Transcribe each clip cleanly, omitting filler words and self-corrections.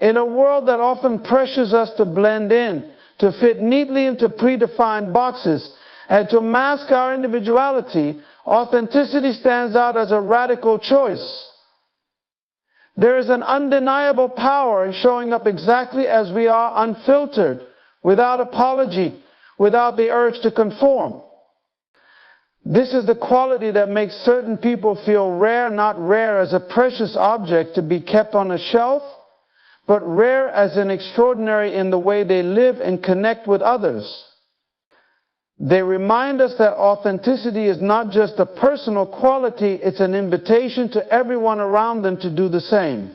In a world that often pressures us to blend in, to fit neatly into predefined boxes, and to mask our individuality, authenticity stands out as a radical choice. There is an undeniable power in showing up exactly as we are, unfiltered, without apology, without the urge to conform. This is the quality that makes certain people feel rare, not rare as a precious object to be kept on a shelf, but rare as in extraordinary in the way they live and connect with others. They remind us that authenticity is not just a personal quality, it's an invitation to everyone around them to do the same.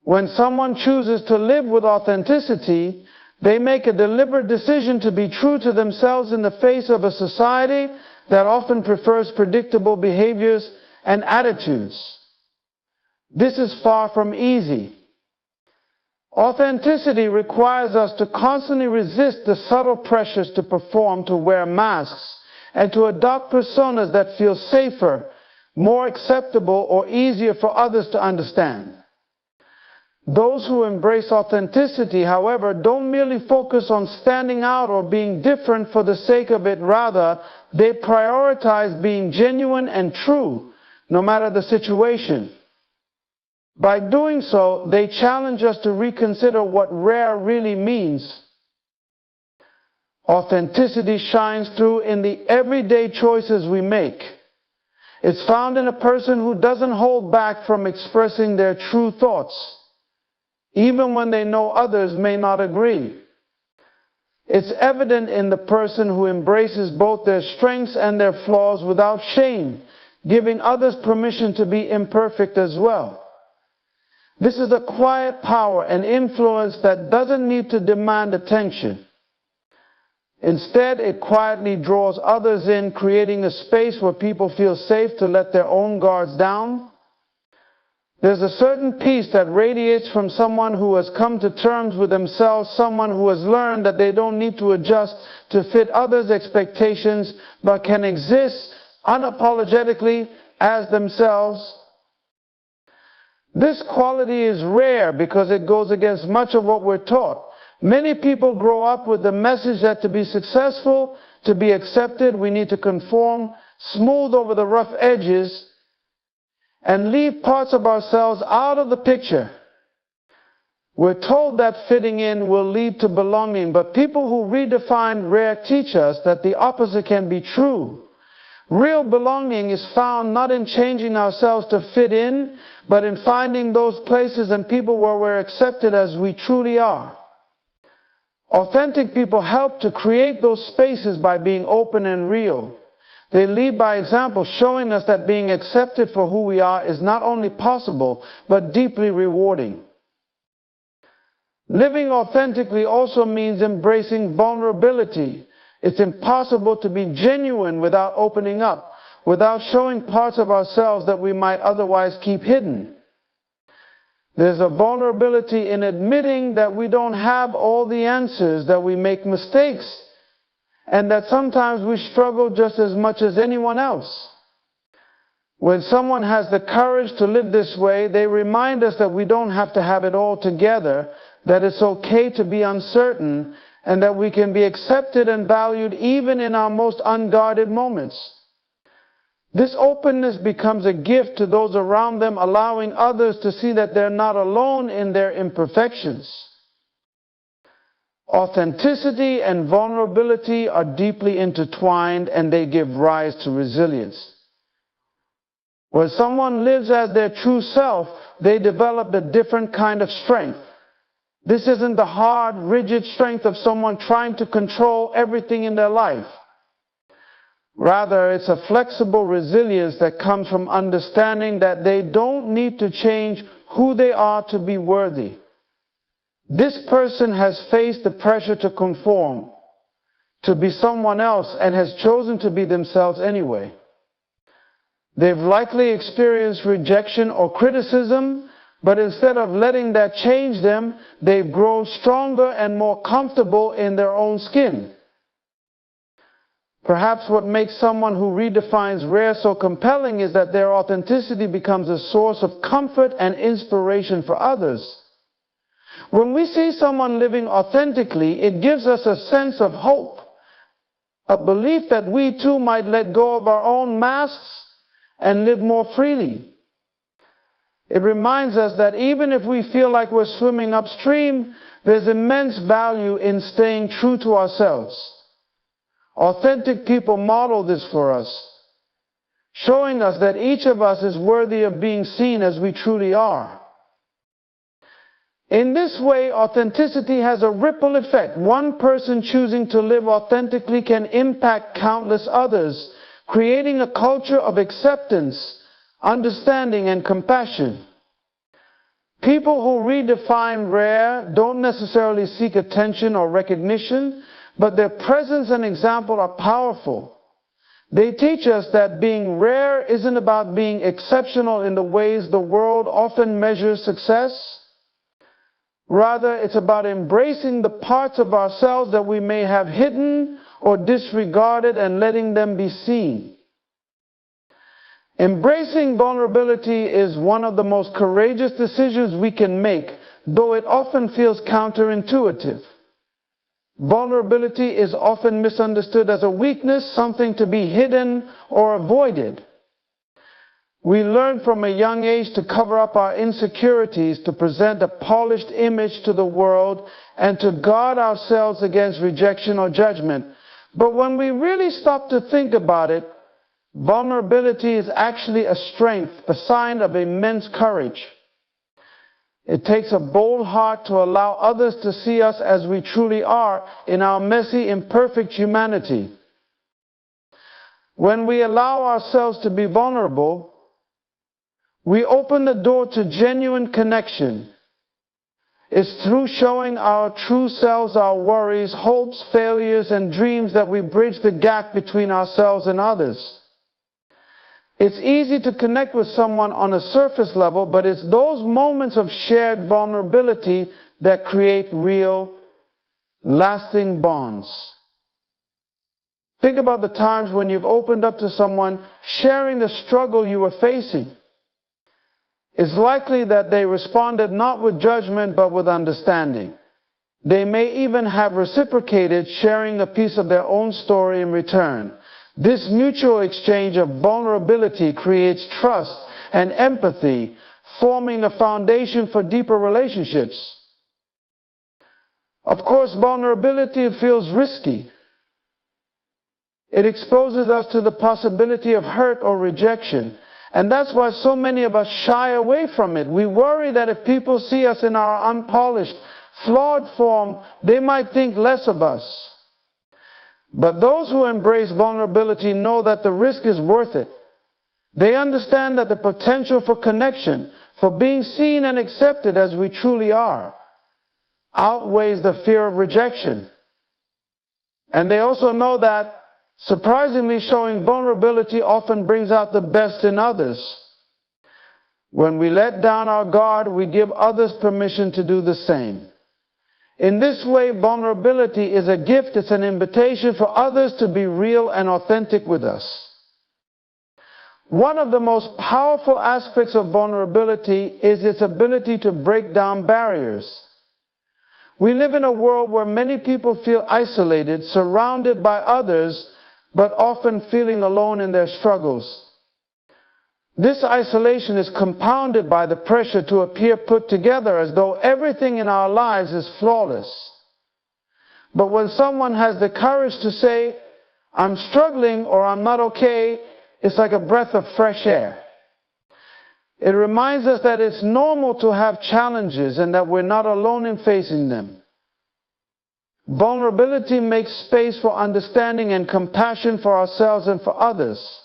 When someone chooses to live with authenticity, they make a deliberate decision to be true to themselves in the face of a society that often prefers predictable behaviors and attitudes. This is far from easy. Authenticity requires us to constantly resist the subtle pressures to perform, to wear masks, and to adopt personas that feel safer, more acceptable, or easier for others to understand. Those who embrace authenticity, however, don't merely focus on standing out or being different for the sake of it. Rather, they prioritize being genuine and true, no matter the situation. By doing so, they challenge us to reconsider what rare really means. Authenticity shines through in the everyday choices we make. It's found in a person who doesn't hold back from expressing their true thoughts, even when they know others may not agree. It's evident in the person who embraces both their strengths and their flaws without shame, giving others permission to be imperfect as well. This is a quiet power and influence that doesn't need to demand attention. Instead, it quietly draws others in, creating a space where people feel safe to let their own guards down. There's a certain peace that radiates from someone who has come to terms with themselves, someone who has learned that they don't need to adjust to fit others' expectations, but can exist unapologetically as themselves. This quality is rare because it goes against much of what we're taught. Many people grow up with the message that to be successful, to be accepted, we need to conform, smooth over the rough edges, and leave parts of ourselves out of the picture. We're told that fitting in will lead to belonging, but people who redefine rare teach us that the opposite can be true. Real belonging is found not in changing ourselves to fit in, but in finding those places and people where we're accepted as we truly are. Authentic people help to create those spaces by being open and real. They lead by example, showing us that being accepted for who we are is not only possible, but deeply rewarding. Living authentically also means embracing vulnerability. It's impossible to be genuine without opening up, without showing parts of ourselves that we might otherwise keep hidden. There's a vulnerability in admitting that we don't have all the answers, that we make mistakes, and that sometimes we struggle just as much as anyone else. When someone has the courage to live this way, they remind us that we don't have to have it all together, that it's okay to be uncertain, and that we can be accepted and valued even in our most unguarded moments. This openness becomes a gift to those around them, allowing others to see that they're not alone in their imperfections. Authenticity and vulnerability are deeply intertwined, and they give rise to resilience. When someone lives as their true self, they develop a different kind of strength. This isn't the hard, rigid strength of someone trying to control everything in their life. Rather, it's a flexible resilience that comes from understanding that they don't need to change who they are to be worthy. This person has faced the pressure to conform, to be someone else, and has chosen to be themselves anyway. They've likely experienced rejection or criticism, but instead of letting that change them, they've grown stronger and more comfortable in their own skin. Perhaps what makes someone who redefines rare so compelling is that their authenticity becomes a source of comfort and inspiration for others. When we see someone living authentically, it gives us a sense of hope, a belief that we too might let go of our own masks and live more freely. It reminds us that even if we feel like we're swimming upstream, there's immense value in staying true to ourselves. Authentic people model this for us, showing us that each of us is worthy of being seen as we truly are. In this way, authenticity has a ripple effect. One person choosing to live authentically can impact countless others, creating a culture of acceptance, understanding, and compassion. People who redefine rare don't necessarily seek attention or recognition, but their presence and example are powerful. They teach us that being rare isn't about being exceptional in the ways the world often measures success. Rather, it's about embracing the parts of ourselves that we may have hidden or disregarded and letting them be seen. Embracing vulnerability is one of the most courageous decisions we can make, though it often feels counterintuitive. Vulnerability is often misunderstood as a weakness, something to be hidden or avoided. We learn from a young age to cover up our insecurities, to present a polished image to the world, and to guard ourselves against rejection or judgment. But when we really stop to think about it, vulnerability is actually a strength, a sign of immense courage. It takes a bold heart to allow others to see us as we truly are in our messy, imperfect humanity. When we allow ourselves to be vulnerable, we open the door to genuine connection. It's through showing our true selves, our worries, hopes, failures, and dreams that we bridge the gap between ourselves and others. It's easy to connect with someone on a surface level, but it's those moments of shared vulnerability that create real, lasting bonds. Think about the times when you've opened up to someone, sharing the struggle you were facing. It's likely that they responded not with judgment, but with understanding. They may even have reciprocated, sharing a piece of their own story in return. This mutual exchange of vulnerability creates trust and empathy, forming a foundation for deeper relationships. Of course, vulnerability feels risky. It exposes us to the possibility of hurt or rejection. And that's why so many of us shy away from it. We worry that if people see us in our unpolished, flawed form, they might think less of us. But those who embrace vulnerability know that the risk is worth it. They understand that the potential for connection, for being seen and accepted as we truly are, outweighs the fear of rejection. And they also know that, surprisingly, showing vulnerability often brings out the best in others. When we let down our guard, we give others permission to do the same. In this way, vulnerability is a gift. It's an invitation for others to be real and authentic with us. One of the most powerful aspects of vulnerability is its ability to break down barriers. We live in a world where many people feel isolated, surrounded by others, but often feeling alone in their struggles. This isolation is compounded by the pressure to appear put together as though everything in our lives is flawless. But when someone has the courage to say, "I'm struggling" or "I'm not okay," it's like a breath of fresh air. It reminds us that it's normal to have challenges and that we're not alone in facing them. Vulnerability makes space for understanding and compassion for ourselves and for others.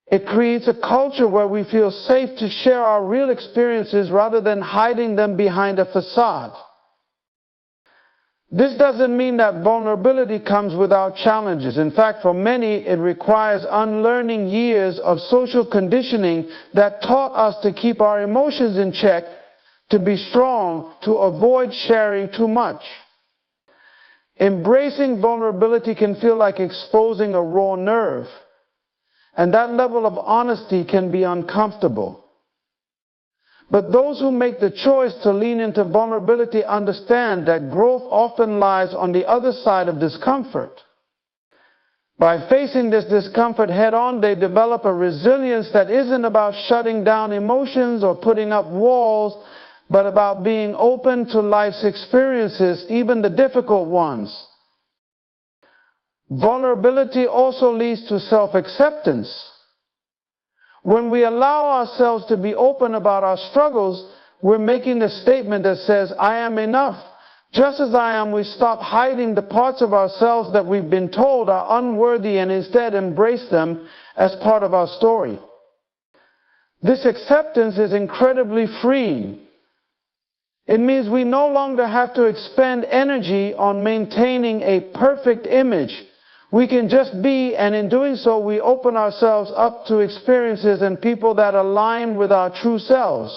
It creates a culture where we feel safe to share our real experiences rather than hiding them behind a facade. This doesn't mean that vulnerability comes without challenges. In fact, for many, it requires unlearning years of social conditioning that taught us to keep our emotions in check, to be strong, to avoid sharing too much. Embracing vulnerability can feel like exposing a raw nerve, and that level of honesty can be uncomfortable. But those who make the choice to lean into vulnerability understand that growth often lies on the other side of discomfort. By facing this discomfort head-on, they develop a resilience that isn't about shutting down emotions or putting up walls, but about being open to life's experiences, even the difficult ones. Vulnerability also leads to self-acceptance. When we allow ourselves to be open about our struggles, we're making a statement that says, I am enough. Just as I am, we stop hiding the parts of ourselves that we've been told are unworthy and instead embrace them as part of our story. This acceptance is incredibly freeing. It means we no longer have to expend energy on maintaining a perfect image. We can just be, and in doing so, we open ourselves up to experiences and people that align with our true selves.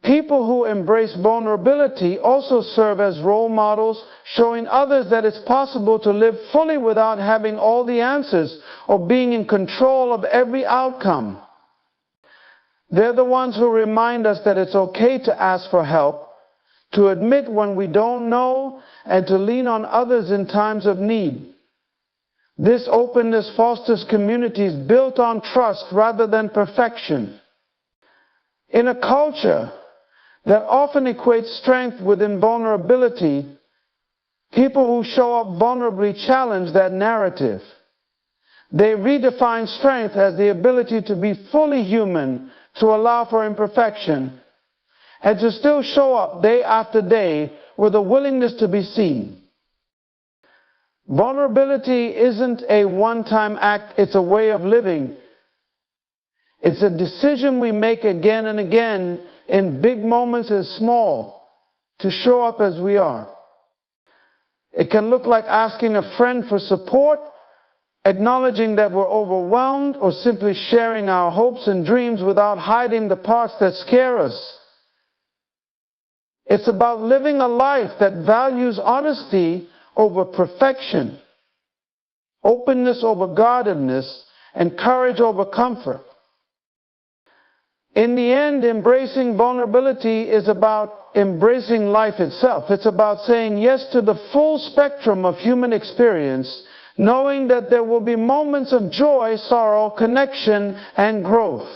People who embrace vulnerability also serve as role models, showing others that it's possible to live fully without having all the answers or being in control of every outcome. They're the ones who remind us that it's okay to ask for help, to admit when we don't know, and to lean on others in times of need. This openness fosters communities built on trust rather than perfection. In a culture that often equates strength with invulnerability, people who show up vulnerably challenge that narrative. They redefine strength as the ability to be fully human, to allow for imperfection, and to still show up day after day with a willingness to be seen. Vulnerability isn't a one-time act, it's a way of living. It's a decision we make again and again, in big moments and small, to show up as we are. It can look like asking a friend for support, acknowledging that we're overwhelmed, or simply sharing our hopes and dreams without hiding the parts that scare us. It's about living a life that values honesty over perfection, openness over guardedness, and courage over comfort. In the end, embracing vulnerability is about embracing life itself. It's about saying yes to the full spectrum of human experience, knowing that there will be moments of joy, sorrow, connection, and growth.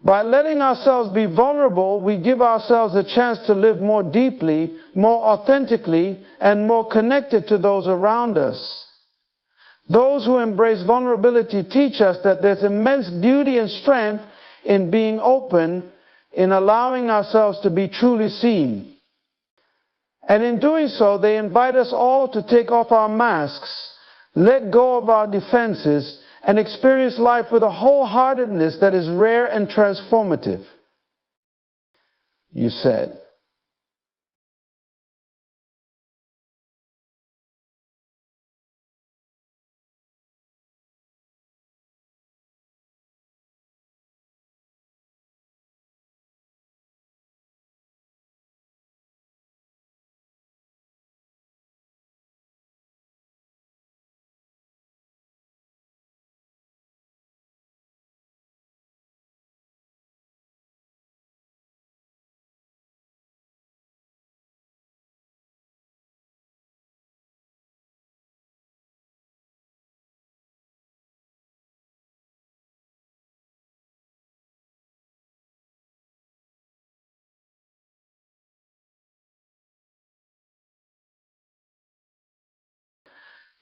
By letting ourselves be vulnerable, we give ourselves a chance to live more deeply, more authentically, and more connected to those around us. Those who embrace vulnerability teach us that there's immense beauty and strength in being open, in allowing ourselves to be truly seen. And in doing so, they invite us all to take off our masks, let go of our defenses, and experience life with a wholeheartedness that is rare and transformative. You said.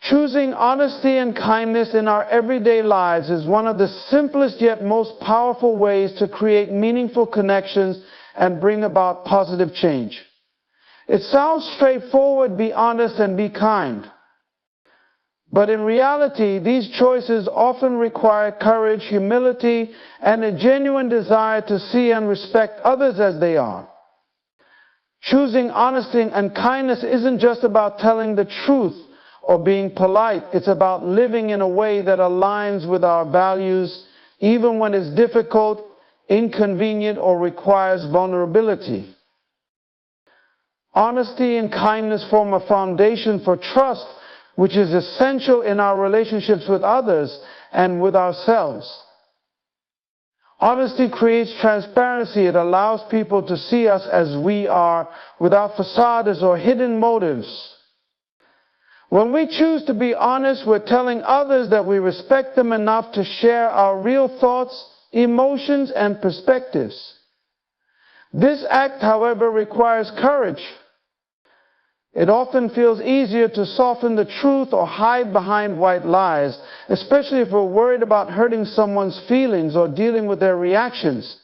Choosing honesty and kindness in our everyday lives is one of the simplest yet most powerful ways to create meaningful connections and bring about positive change. It sounds straightforward: be honest and be kind. But in reality, these choices often require courage, humility, and a genuine desire to see and respect others as they are. Choosing honesty and kindness isn't just about telling the truth or being polite. It's about living in a way that aligns with our values, even when it's difficult, inconvenient, or requires vulnerability. Honesty and kindness form a foundation for trust, which is essential in our relationships with others and with ourselves. Honesty creates transparency. It allows people to see us as we are, without facades or hidden motives. When we choose to be honest, we're telling others that we respect them enough to share our real thoughts, emotions, and perspectives. This act, however, requires courage. It often feels easier to soften the truth or hide behind white lies, especially if we're worried about hurting someone's feelings or dealing with their reactions.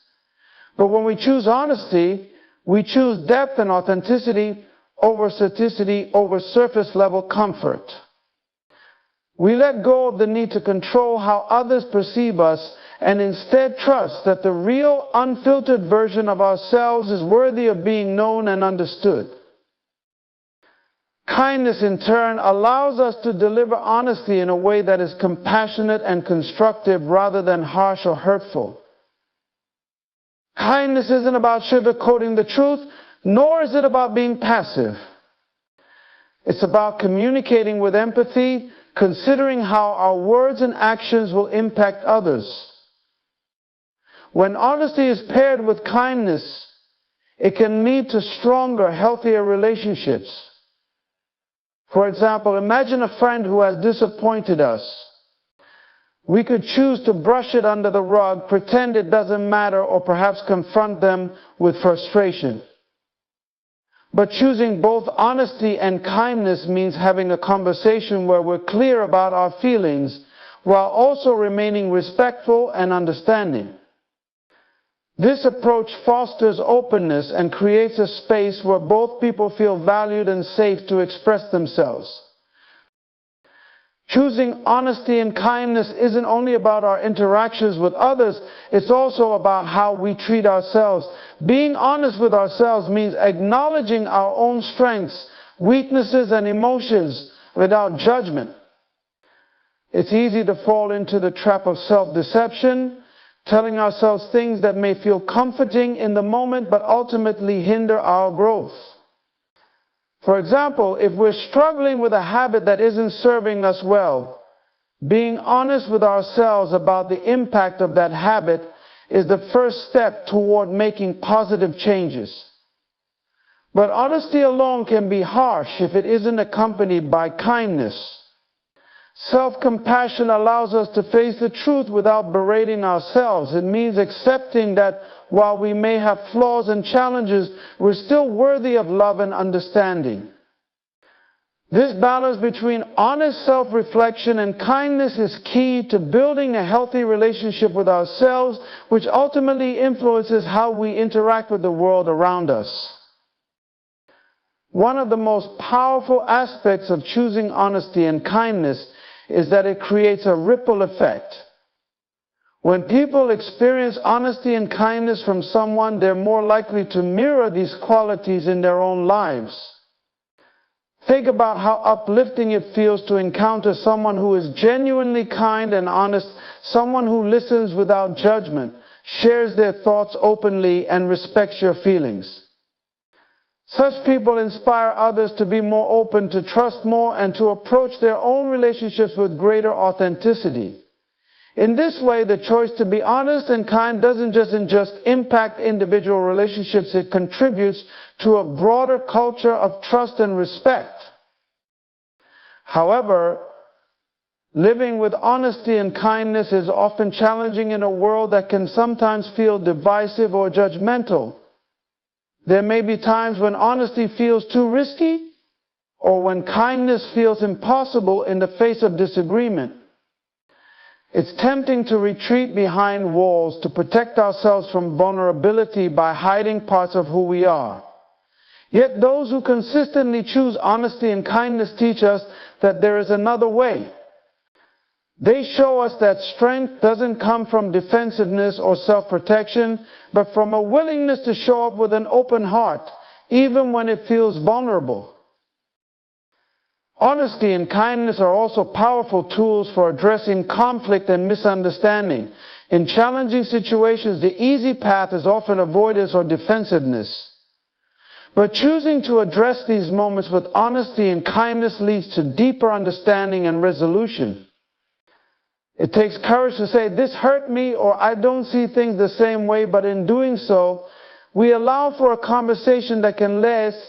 But when we choose honesty, we choose depth and authenticity over staticity, over surface level comfort. We let go of the need to control how others perceive us and instead trust that the real, unfiltered version of ourselves is worthy of being known and understood. Kindness, in turn, allows us to deliver honesty in a way that is compassionate and constructive rather than harsh or hurtful. Kindness isn't about sugarcoating the truth, nor is it about being passive. It's about communicating with empathy, considering how our words and actions will impact others. When honesty is paired with kindness, it can lead to stronger, healthier relationships. For example, imagine a friend who has disappointed us. We could choose to brush it under the rug, pretend it doesn't matter, or perhaps confront them with frustration. But choosing both honesty and kindness means having a conversation where we're clear about our feelings while also remaining respectful and understanding. This approach fosters openness and creates a space where both people feel valued and safe to express themselves. Choosing honesty and kindness isn't only about our interactions with others, it's also about how we treat ourselves. Being honest with ourselves means acknowledging our own strengths, weaknesses, and emotions without judgment. It's easy to fall into the trap of self-deception, telling ourselves things that may feel comforting in the moment but ultimately hinder our growth. For example, if we're struggling with a habit that isn't serving us well, being honest with ourselves about the impact of that habit is the first step toward making positive changes. But honesty alone can be harsh if it isn't accompanied by kindness. Self-compassion allows us to face the truth without berating ourselves. It means accepting that while we may have flaws and challenges, we're still worthy of love and understanding. This balance between honest self-reflection and kindness is key to building a healthy relationship with ourselves, which ultimately influences how we interact with the world around us. One of the most powerful aspects of choosing honesty and kindness is that it creates a ripple effect. When people experience honesty and kindness from someone, they're more likely to mirror these qualities in their own lives. Think about how uplifting it feels to encounter someone who is genuinely kind and honest, someone who listens without judgment, shares their thoughts openly, and respects your feelings. Such people inspire others to be more open, to trust more, and to approach their own relationships with greater authenticity. In this way, the choice to be honest and kind doesn't just impact individual relationships, it contributes to a broader culture of trust and respect. However, living with honesty and kindness is often challenging in a world that can sometimes feel divisive or judgmental. There may be times when honesty feels too risky, or when kindness feels impossible in the face of disagreement. It's tempting to retreat behind walls, to protect ourselves from vulnerability by hiding parts of who we are. Yet those who consistently choose honesty and kindness teach us that there is another way. They show us that strength doesn't come from defensiveness or self-protection, but from a willingness to show up with an open heart, even when it feels vulnerable. Honesty and kindness are also powerful tools for addressing conflict and misunderstanding. In challenging situations, the easy path is often avoidance or defensiveness. But choosing to address these moments with honesty and kindness leads to deeper understanding and resolution. It takes courage to say, this hurt me, or I don't see things the same way, but in doing so, we allow for a conversation that can last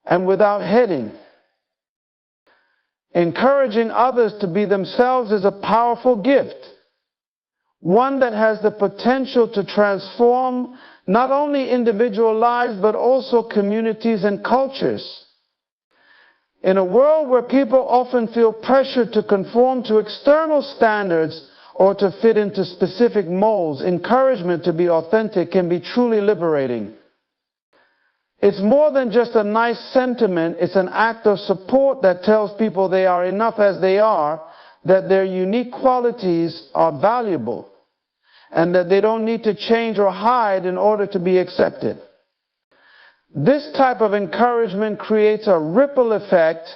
and without heading. Encouraging others to be themselves is a powerful gift, one that has the potential to transform not only individual lives, but also communities and cultures. In a world where people often feel pressured to conform to external standards or to fit into specific molds, encouragement to be authentic can be truly liberating. It's more than just a nice sentiment, it's an act of support that tells people they are enough as they are, that their unique qualities are valuable, and that they don't need to change or hide in order to be accepted. This type of encouragement creates a ripple effect,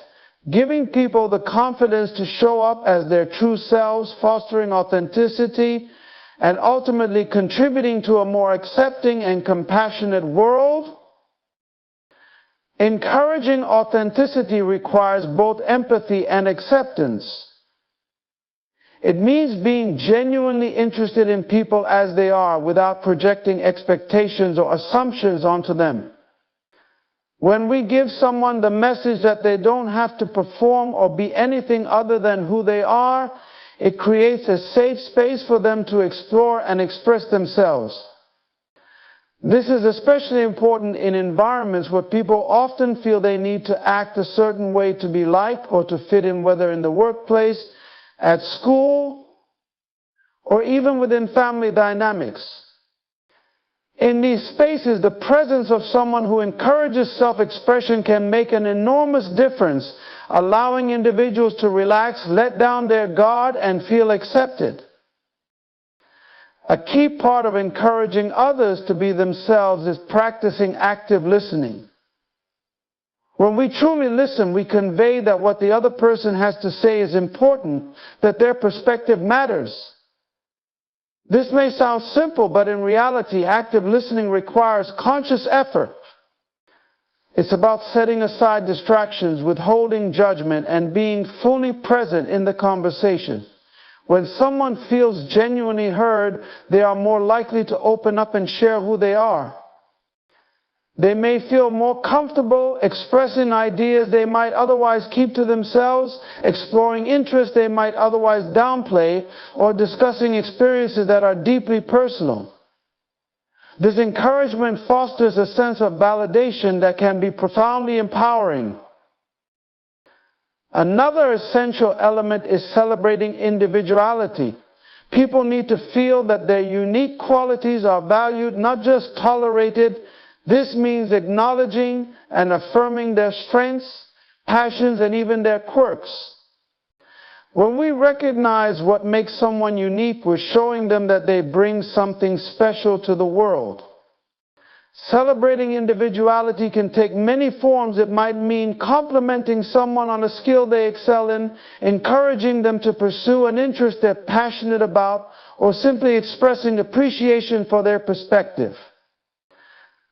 giving people the confidence to show up as their true selves, fostering authenticity, and ultimately contributing to a more accepting and compassionate world. Encouraging authenticity requires both empathy and acceptance. It means being genuinely interested in people as they are without projecting expectations or assumptions onto them. When we give someone the message that they don't have to perform or be anything other than who they are, it creates a safe space for them to explore and express themselves. This is especially important in environments where people often feel they need to act a certain way to be liked or to fit in, whether in the workplace, at school, or even within family dynamics. In these spaces, the presence of someone who encourages self-expression can make an enormous difference, allowing individuals to relax, let down their guard, and feel accepted. A key part of encouraging others to be themselves is practicing active listening. When we truly listen, we convey that what the other person has to say is important, that their perspective matters. This may sound simple, but in reality, active listening requires conscious effort. It's about setting aside distractions, withholding judgment, and being fully present in the conversation. When someone feels genuinely heard, they are more likely to open up and share who they are. They may feel more comfortable expressing ideas they might otherwise keep to themselves, exploring interests they might otherwise downplay, or discussing experiences that are deeply personal. This encouragement fosters a sense of validation that can be profoundly empowering. Another essential element is celebrating individuality. People need to feel that their unique qualities are valued, not just tolerated. This means acknowledging and affirming their strengths, passions, and even their quirks. When we recognize what makes someone unique, we're showing them that they bring something special to the world. Celebrating individuality can take many forms. It might mean complimenting someone on a skill they excel in, encouraging them to pursue an interest they're passionate about, or simply expressing appreciation for their perspective.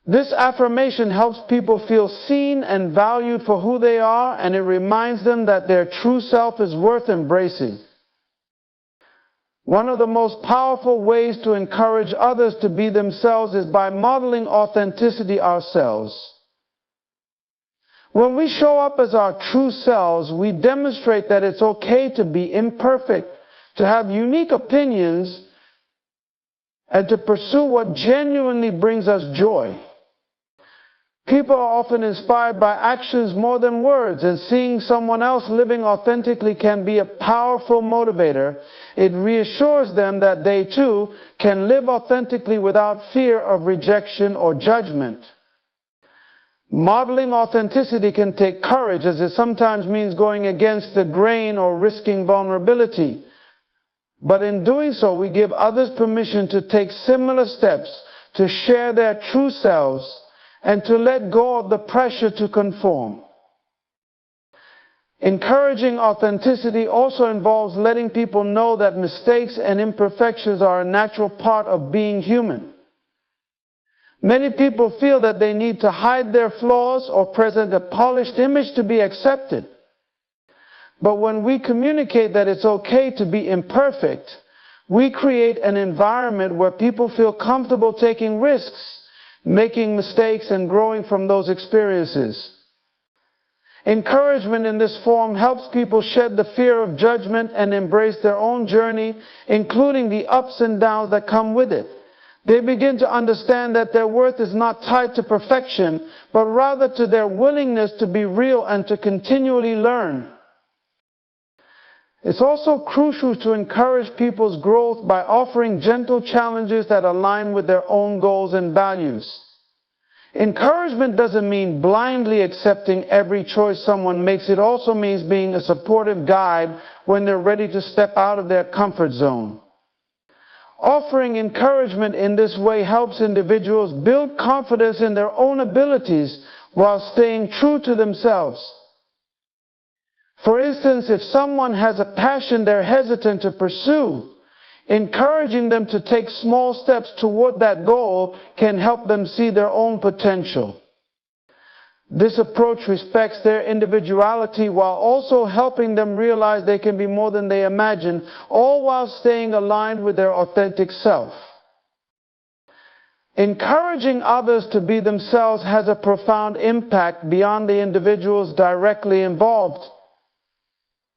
This affirmation helps people feel seen and valued for who they are, and it reminds them that their true self is worth embracing. One of the most powerful ways to encourage others to be themselves is by modeling authenticity ourselves. When we show up as our true selves, we demonstrate that it's okay to be imperfect, to have unique opinions, and to pursue what genuinely brings us joy. People are often inspired by actions more than words, and seeing someone else living authentically can be a powerful motivator. It reassures them that they too can live authentically without fear of rejection or judgment. Modeling authenticity can take courage, as it sometimes means going against the grain or risking vulnerability. But in doing so, we give others permission to take similar steps, to share their true selves, and to let go of the pressure to conform. Encouraging authenticity also involves letting people know that mistakes and imperfections are a natural part of being human. Many people feel that they need to hide their flaws or present a polished image to be accepted. But when we communicate that it's okay to be imperfect, we create an environment where people feel comfortable taking risks, making mistakes, and growing from those experiences. Encouragement in this form helps people shed the fear of judgment and embrace their own journey, including the ups and downs that come with it. They begin to understand that their worth is not tied to perfection, but rather to their willingness to be real and to continually learn. It's also crucial to encourage people's growth by offering gentle challenges that align with their own goals and values. Encouragement doesn't mean blindly accepting every choice someone makes. It also means being a supportive guide when they're ready to step out of their comfort zone. Offering encouragement in this way helps individuals build confidence in their own abilities while staying true to themselves. For instance, if someone has a passion they're hesitant to pursue, encouraging them to take small steps toward that goal can help them see their own potential. This approach respects their individuality while also helping them realize they can be more than they imagine, all while staying aligned with their authentic self. Encouraging others to be themselves has a profound impact beyond the individuals directly involved.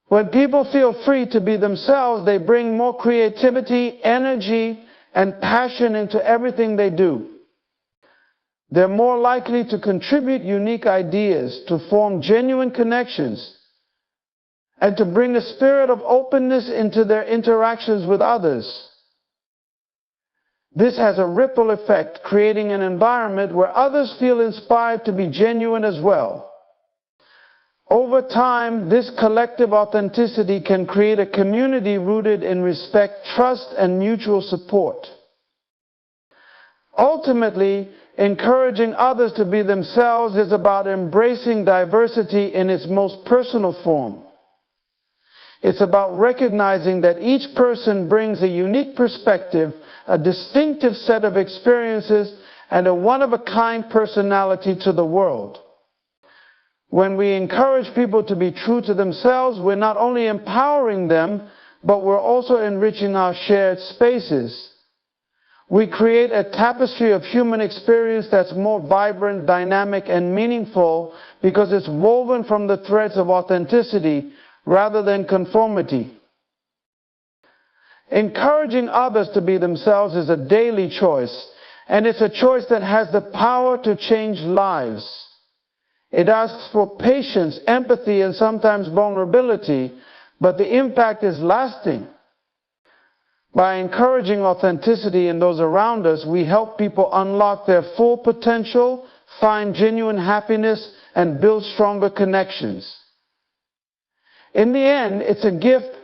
When people feel free to be themselves, they bring more creativity, energy, and passion into everything they do. They're more likely to contribute unique ideas, to form genuine connections, and to bring a spirit of openness into their interactions with others. This has a ripple effect, creating an environment where others feel inspired to be genuine as well. Over time, this collective authenticity can create a community rooted in respect, trust, and mutual support. Ultimately, encouraging others to be themselves is about embracing diversity in its most personal form. It's about recognizing that each person brings a unique perspective, a distinctive set of experiences, and a one-of-a-kind personality to the world. When we encourage people to be true to themselves, we're not only empowering them, but we're also enriching our shared spaces. We create a tapestry of human experience that's more vibrant, dynamic, and meaningful because it's woven from the threads of authenticity rather than conformity. Encouraging others to be themselves is a daily choice, and it's a choice that has the power to change lives. It asks for patience, empathy, and sometimes vulnerability, but the impact is lasting. By encouraging authenticity in those around us, we help people unlock their full potential, find genuine happiness, and build stronger connections. In the end, it's a gift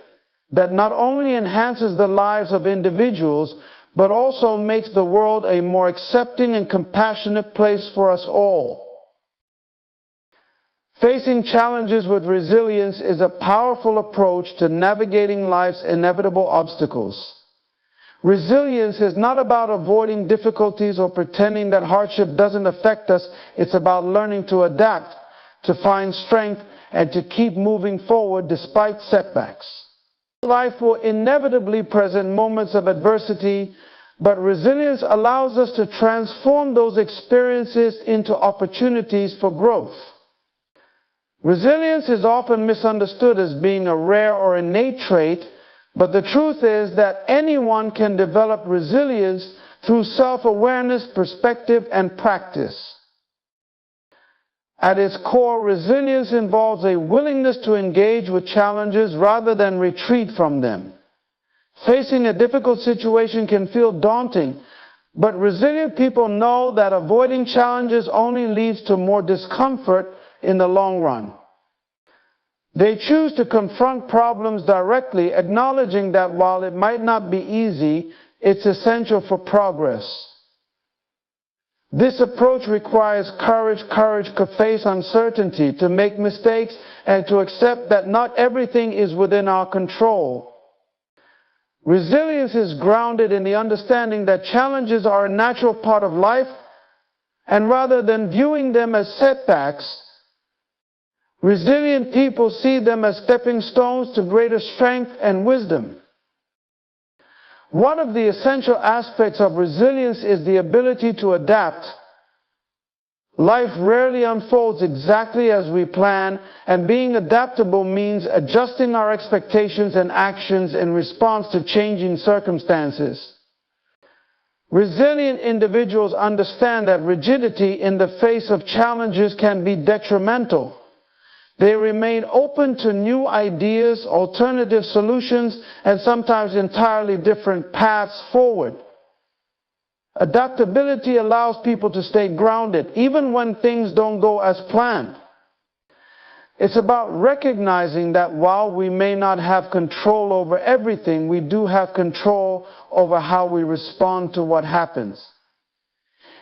that not only enhances the lives of individuals, but also makes the world a more accepting and compassionate place for us all. Facing challenges with resilience is a powerful approach to navigating life's inevitable obstacles. Resilience is not about avoiding difficulties or pretending that hardship doesn't affect us. It's about learning to adapt, to find strength, and to keep moving forward despite setbacks. Life will inevitably present moments of adversity, but resilience allows us to transform those experiences into opportunities for growth. Resilience is often misunderstood as being a rare or innate trait, but the truth is that anyone can develop resilience through self-awareness, perspective, and practice. At its core, resilience involves a willingness to engage with challenges rather than retreat from them. Facing a difficult situation can feel daunting, but resilient people know that avoiding challenges only leads to more discomfort in the long run. They choose to confront problems directly, acknowledging that while it might not be easy, it's essential for progress. This approach requires courage to face uncertainty, to make mistakes, and to accept that not everything is within our control. Resilience is grounded in the understanding that challenges are a natural part of life, And rather than viewing them as setbacks, resilient people see them as stepping stones to greater strength and wisdom. One of the essential aspects of resilience is the ability to adapt. Life rarely unfolds exactly as we plan, and being adaptable means adjusting our expectations and actions in response to changing circumstances. Resilient individuals understand that rigidity in the face of challenges can be detrimental. They remain open to new ideas, alternative solutions, and sometimes entirely different paths forward. Adaptability allows people to stay grounded, even when things don't go as planned. It's about recognizing that while we may not have control over everything, we do have control over how we respond to what happens.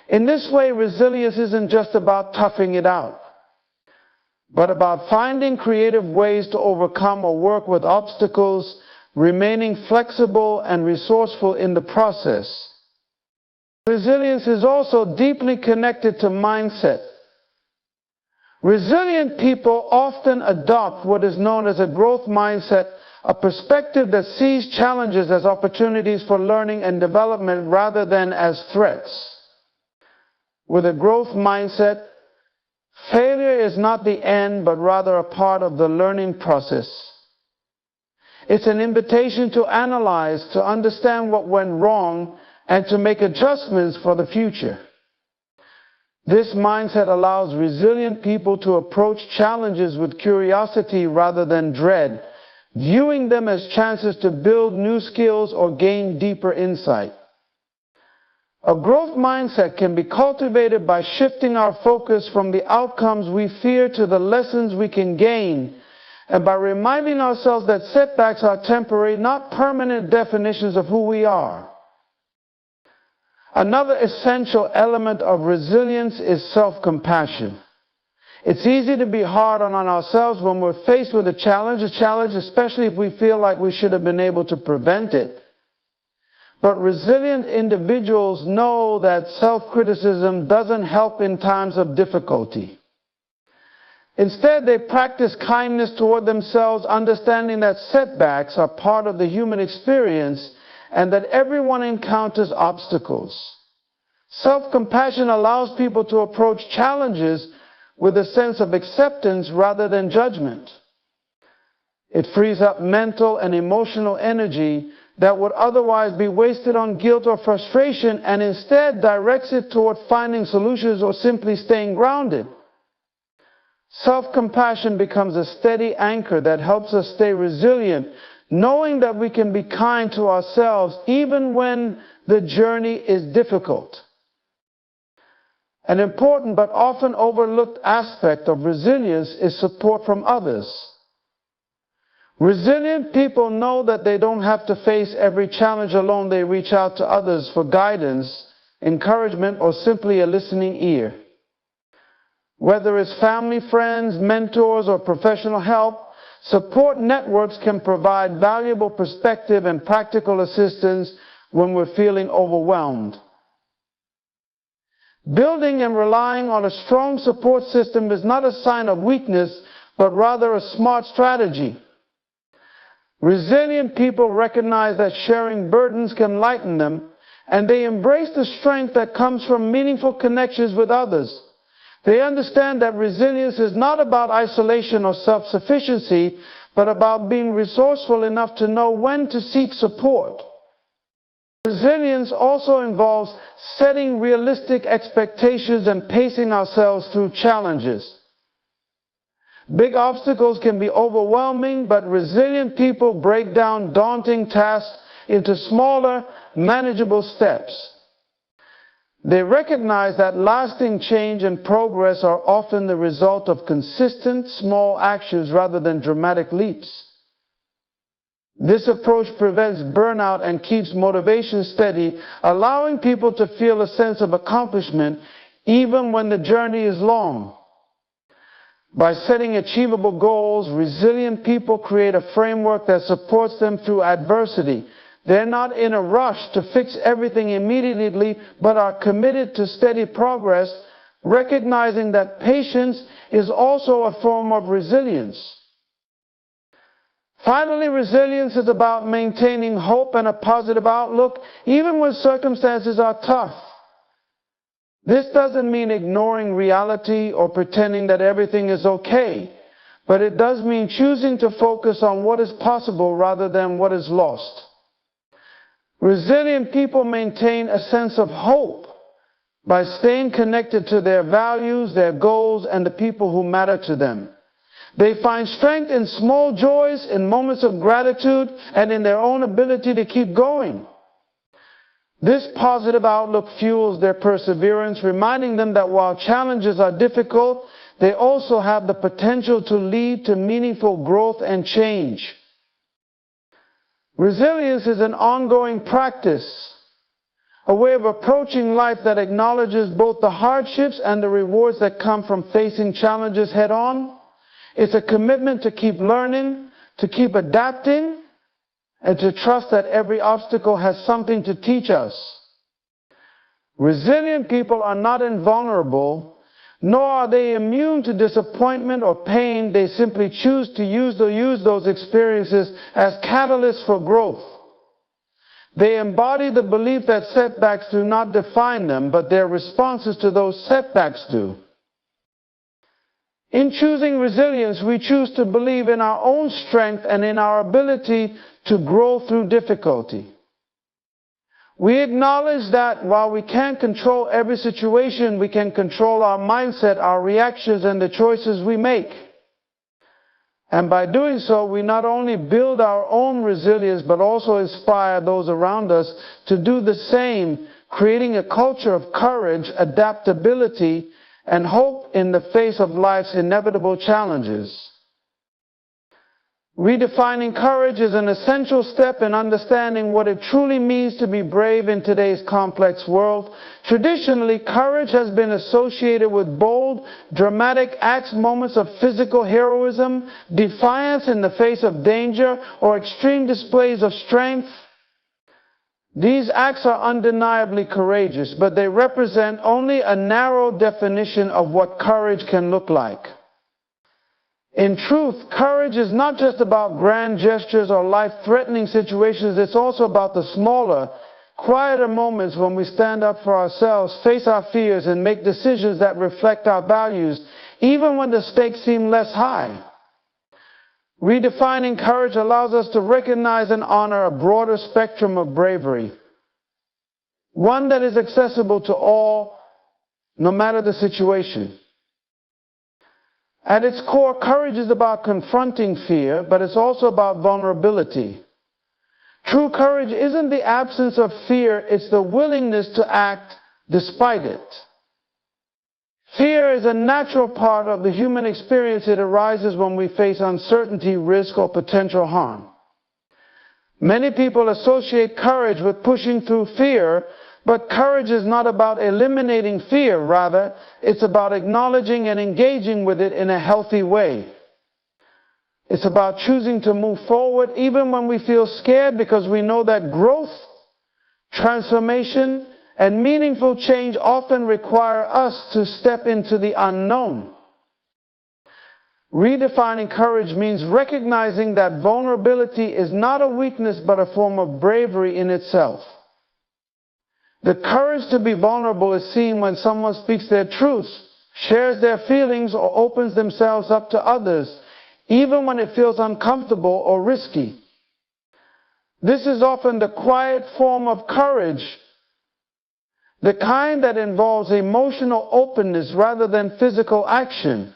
In this way, resilience isn't just about toughing it out, but about finding creative ways to overcome or work with obstacles, remaining flexible and resourceful in the process. Resilience is also deeply connected to mindset. Resilient people often adopt what is known as a growth mindset, a perspective that sees challenges as opportunities for learning and development rather than as threats. With a growth mindset, failure is not the end, but rather a part of the learning process. It's an invitation to analyze, to understand what went wrong, and to make adjustments for the future. This mindset allows resilient people to approach challenges with curiosity rather than dread, viewing them as chances to build new skills or gain deeper insight. A growth mindset can be cultivated by shifting our focus from the outcomes we fear to the lessons we can gain, and by reminding ourselves that setbacks are temporary, not permanent definitions of who we are. Another essential element of resilience is self-compassion. It's easy to be hard on ourselves when we're faced with a challenge, especially if we feel like we should have been able to prevent it. But resilient individuals know that self-criticism doesn't help in times of difficulty. Instead, they practice kindness toward themselves, understanding that setbacks are part of the human experience and that everyone encounters obstacles. Self-compassion allows people to approach challenges with a sense of acceptance rather than judgment. It frees up mental and emotional energy that would otherwise be wasted on guilt or frustration, and instead directs it toward finding solutions or simply staying grounded. Self-compassion becomes a steady anchor that helps us stay resilient, knowing that we can be kind to ourselves even when the journey is difficult. An important but often overlooked aspect of resilience is support from others. Resilient people know that they don't have to face every challenge alone. They reach out to others for guidance, encouragement, or simply a listening ear. Whether it's family, friends, mentors, or professional help, support networks can provide valuable perspective and practical assistance when we're feeling overwhelmed. Building and relying on a strong support system is not a sign of weakness, but rather a smart strategy. Resilient people recognize that sharing burdens can lighten them, and they embrace the strength that comes from meaningful connections with others. They understand that resilience is not about isolation or self-sufficiency, but about being resourceful enough to know when to seek support. Resilience also involves setting realistic expectations and pacing ourselves through challenges. Big obstacles can be overwhelming, but resilient people break down daunting tasks into smaller, manageable steps. They recognize that lasting change and progress are often the result of consistent, small actions rather than dramatic leaps. This approach prevents burnout and keeps motivation steady, allowing people to feel a sense of accomplishment even when the journey is long. By setting achievable goals, resilient people create a framework that supports them through adversity. They're not in a rush to fix everything immediately, but are committed to steady progress, recognizing that patience is also a form of resilience. Finally, resilience is about maintaining hope and a positive outlook even when circumstances are tough. This doesn't mean ignoring reality or pretending that everything is okay, but it does mean choosing to focus on what is possible rather than what is lost. Resilient people maintain a sense of hope by staying connected to their values, their goals, and the people who matter to them. They find strength in small joys, in moments of gratitude, and in their own ability to keep going. This positive outlook fuels their perseverance, reminding them that while challenges are difficult, they also have the potential to lead to meaningful growth and change. Resilience is an ongoing practice, a way of approaching life that acknowledges both the hardships and the rewards that come from facing challenges head on. It's a commitment to keep learning, to keep adapting, and to trust that every obstacle has something to teach us. Resilient people are not invulnerable, nor are they immune to disappointment or pain. They simply choose to use those experiences as catalysts for growth. They embody the belief that setbacks do not define them, but their responses to those setbacks do. In choosing resilience, we choose to believe in our own strength and in our ability to grow through difficulty. We acknowledge that while we can't control every situation, we can control our mindset, our reactions, and the choices we make. And by doing so, we not only build our own resilience, but also inspire those around us to do the same, creating a culture of courage, adaptability, and hope in the face of life's inevitable challenges. Redefining courage is an essential step in understanding what it truly means to be brave in today's complex world. Traditionally, courage has been associated with bold, dramatic acts, moments of physical heroism, defiance in the face of danger, or extreme displays of strength. These acts are undeniably courageous, but they represent only a narrow definition of what courage can look like. In truth, courage is not just about grand gestures or life-threatening situations. It's also about the smaller, quieter moments when we stand up for ourselves, face our fears, and make decisions that reflect our values, even when the stakes seem less high. Redefining courage allows us to recognize and honor a broader spectrum of bravery, one that is accessible to all, no matter the situation. At its core, courage is about confronting fear, but it's also about vulnerability. True courage isn't the absence of fear, it's the willingness to act despite it. Fear is a natural part of the human experience. It arises when we face uncertainty, risk, or potential harm. Many people associate courage with pushing through fear, but courage is not about eliminating fear. Rather, it's about acknowledging and engaging with it in a healthy way. It's about choosing to move forward even when we feel scared, because we know that growth, transformation, and meaningful change often require us to step into the unknown. Redefining courage means recognizing that vulnerability is not a weakness but a form of bravery in itself. The courage to be vulnerable is seen when someone speaks their truth, shares their feelings, or opens themselves up to others, even when it feels uncomfortable or risky. This is often the quiet form of courage, the kind that involves emotional openness rather than physical action.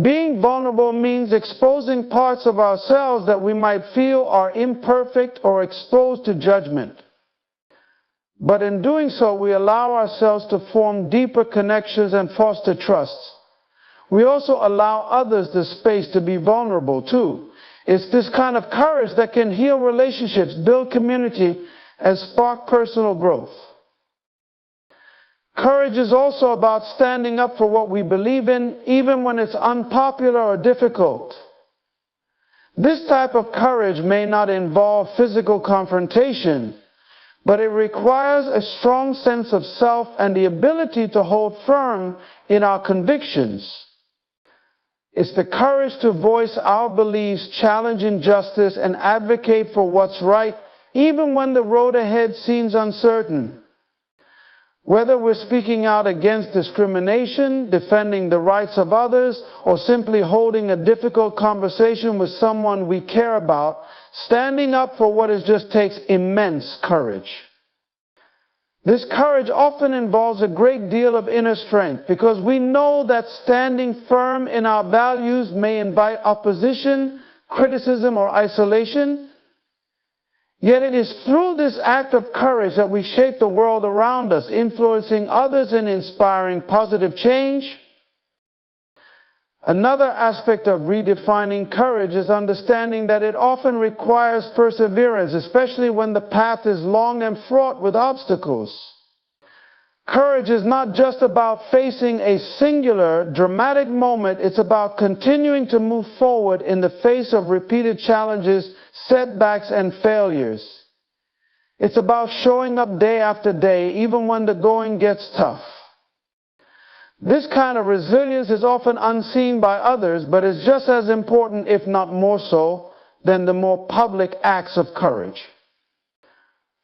Being vulnerable means exposing parts of ourselves that we might feel are imperfect or exposed to judgment. But in doing so, we allow ourselves to form deeper connections and foster trust. We also allow others the space to be vulnerable too. It's this kind of courage that can heal relationships, build community, and spark personal growth. Courage is also about standing up for what we believe in, even when it's unpopular or difficult. This type of courage may not involve physical confrontation, but it requires a strong sense of self and the ability to hold firm in our convictions. It's the courage to voice our beliefs, challenge injustice, and advocate for what's right, even when the road ahead seems uncertain. Whether we're speaking out against discrimination, defending the rights of others, or simply holding a difficult conversation with someone we care about, standing up for what is just takes immense courage. This courage often involves a great deal of inner strength because we know that standing firm in our values may invite opposition, criticism, or isolation. Yet it is through this act of courage that we shape the world around us, influencing others and inspiring positive change. Another aspect of redefining courage is understanding that it often requires perseverance, especially when the path is long and fraught with obstacles. Courage is not just about facing a singular, dramatic moment. It's about continuing to move forward in the face of repeated challenges, setbacks, and failures. It's about showing up day after day, even when the going gets tough. This kind of resilience is often unseen by others, but is just as important, if not more so, than the more public acts of courage.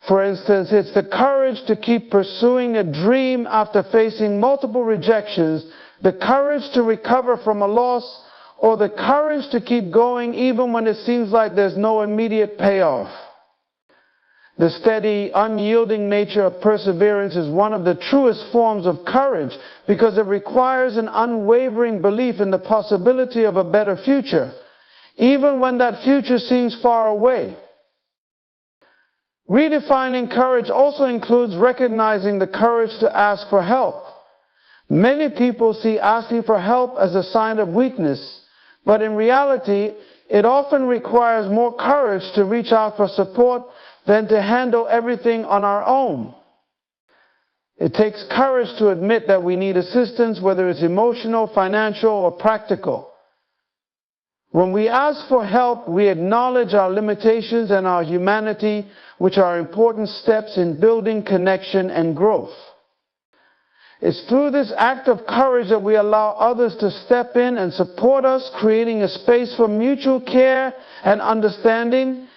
For instance, it's the courage to keep pursuing a dream after facing multiple rejections, the courage to recover from a loss, or the courage to keep going even when it seems like there's no immediate payoff. The steady, unyielding nature of perseverance is one of the truest forms of courage because it requires an unwavering belief in the possibility of a better future, even when that future seems far away. Redefining courage also includes recognizing the courage to ask for help. Many people see asking for help as a sign of weakness, but in reality, it often requires more courage to reach out for support than to handle everything on our own. It takes courage to admit that we need assistance, whether it's emotional, financial, or practical. When we ask for help, we acknowledge our limitations and our humanity, which are important steps in building connection and growth. It's through this act of courage that we allow others to step in and support us, creating a space for mutual care and understanding.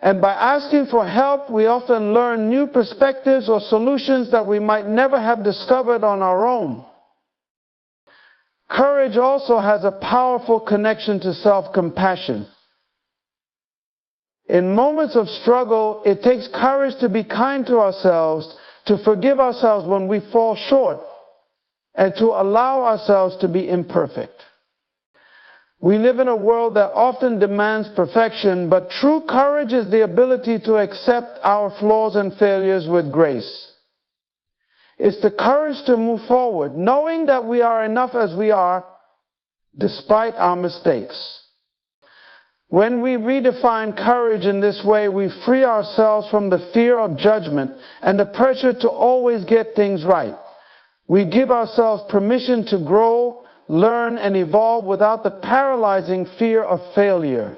And by asking for help, we often learn new perspectives or solutions that we might never have discovered on our own. Courage also has a powerful connection to self-compassion. In moments of struggle, it takes courage to be kind to ourselves, to forgive ourselves when we fall short, and to allow ourselves to be imperfect. We live in a world that often demands perfection, but true courage is the ability to accept our flaws and failures with grace. It's the courage to move forward, knowing that we are enough as we are, despite our mistakes. When we redefine courage in this way, we free ourselves from the fear of judgment and the pressure to always get things right. We give ourselves permission to grow, learn, and evolve without the paralyzing fear of failure.